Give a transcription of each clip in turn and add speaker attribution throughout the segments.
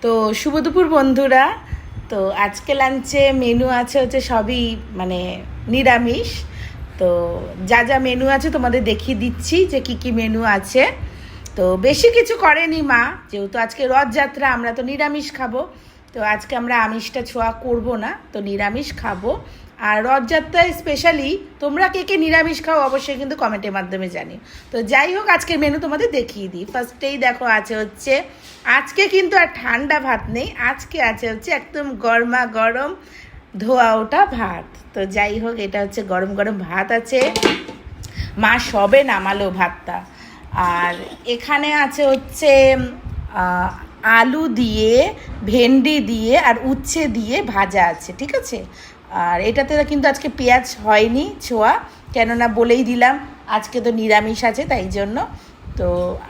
Speaker 1: তো শুভ দুপুর বন্ধুরা। তো আজকে লাঞ্চে মেনু আছে হচ্ছে সবই মানে নিরামিষ। তো যা যা মেনু আছে তোমাদের দেখিয়ে দিচ্ছি যে কি কি মেনু আছে। তো বেশি কিছু করেনি মা, যেহেতু আজকে রথযাত্রা, আমরা তো নিরামিষ খাবো। তো আজকে আমরা আমিষটা ছোঁয়া করব না, তো নিরামিষ খাবো। আর রথযাত্রায় স্পেশালি তোমরা কে কে নিরামিষ খাও অবশ্যই কিন্তু কমেন্টের মাধ্যমে জানিও। তো যাই হোক, আজকের মেনু তোমাদের দেখিয়ে দিই। ফার্স্টেই দেখো আছে হচ্ছে, আজকে কিন্তু আর ঠান্ডা ভাত নেই, আজকে আছে হচ্ছে একদম গরমা গরম ধোয়া ওঠা ভাত। তো যাই হোক, এটা হচ্ছে গরম গরম ভাত আছে, মা সবে নামালো ভাতটা। আর এখানে আছে হচ্ছে আলু দিয়ে, ভেন্ডি দিয়ে আর উচ্ছে দিয়ে ভাজা আছে, ঠিক আছে। আর এটাতে কিন্তু আজকে পেঁয়াজ হয়নি ছোঁয়া, কেননা বলেই দিলাম আজকে তো নিরামিষ আছে, তাই জন্য। তো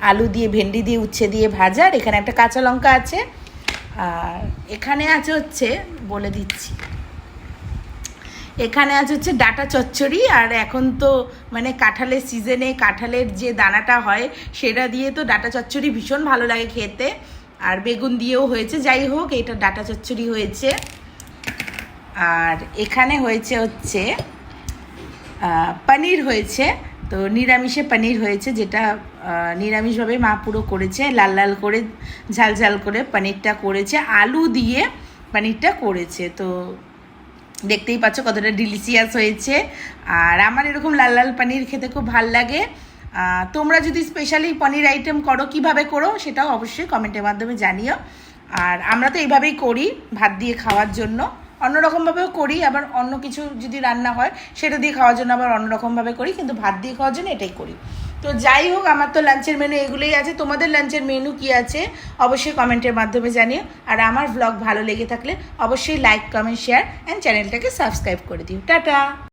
Speaker 1: আলু দিয়ে, ভেন্ডি দিয়ে, উচ্ছে দিয়ে ভাজা। আর এখানে একটা কাঁচা লঙ্কা আছে। আর এখানে আছে হচ্ছে, বলে দিচ্ছি, এখানে আছে হচ্ছে ডাঁটা চচ্চড়ি। আর এখন তো মানে কাঁঠালের সিজনে কাঁঠালের যে দানাটা হয় সেটা দিয়ে তো ডাঁটা চচ্চড়ি ভীষণ ভালো লাগে খেতে। আর বেগুন দিয়েও হয়েছে, যাই হোক এটা ডাঁটা চচ্চড়ি হয়েছে। আর এখানে হয়েছে হচ্ছে পনির হয়েছে। তো নিরামিষে পনির হয়েছে, যেটা নিরামিষভাবে মা পুরো করেছে, লাল লাল করে ঝাল ঝাল করে পনিরটা করেছে, আলু দিয়ে পনিরটা করেছে। তো দেখতেই পাচ্ছ কতটা ডিলিশিয়াস হয়েছে। আর আমার এরকম লাল লাল পনির খেতে খুব ভাল লাগে। তোমরা যদি স্পেশালি পনির আইটেম করো, কিভাবে করো সেটাও অবশ্যই কমেন্টের মাধ্যমে জানিও। আর আমরা তো এইভাবেই করি ভাত দিয়ে খাওয়ার জন্য, অন্যরকমভাবেও করি, আবার অন্য কিছু যদি রান্না হয় সেটা দিয়ে খাওয়ার জন্য আবার অন্যরকমভাবে করি, কিন্তু ভাত দিয়ে খাওয়ার জন্য এটাই করি। তো যাই হোক, আমার তো লাঞ্চের মেনু এগুলোই আছে। তোমাদের লাঞ্চের মেনু কি আছে অবশ্যই কমেন্টের মাধ্যমে জানিও। আর আমার ব্লগ ভালো লেগে থাকলে অবশ্যই লাইক, কমেন্ট, শেয়ার অ্যান্ড চ্যানেলটাকে সাবস্ক্রাইব করে দিও। টাটা।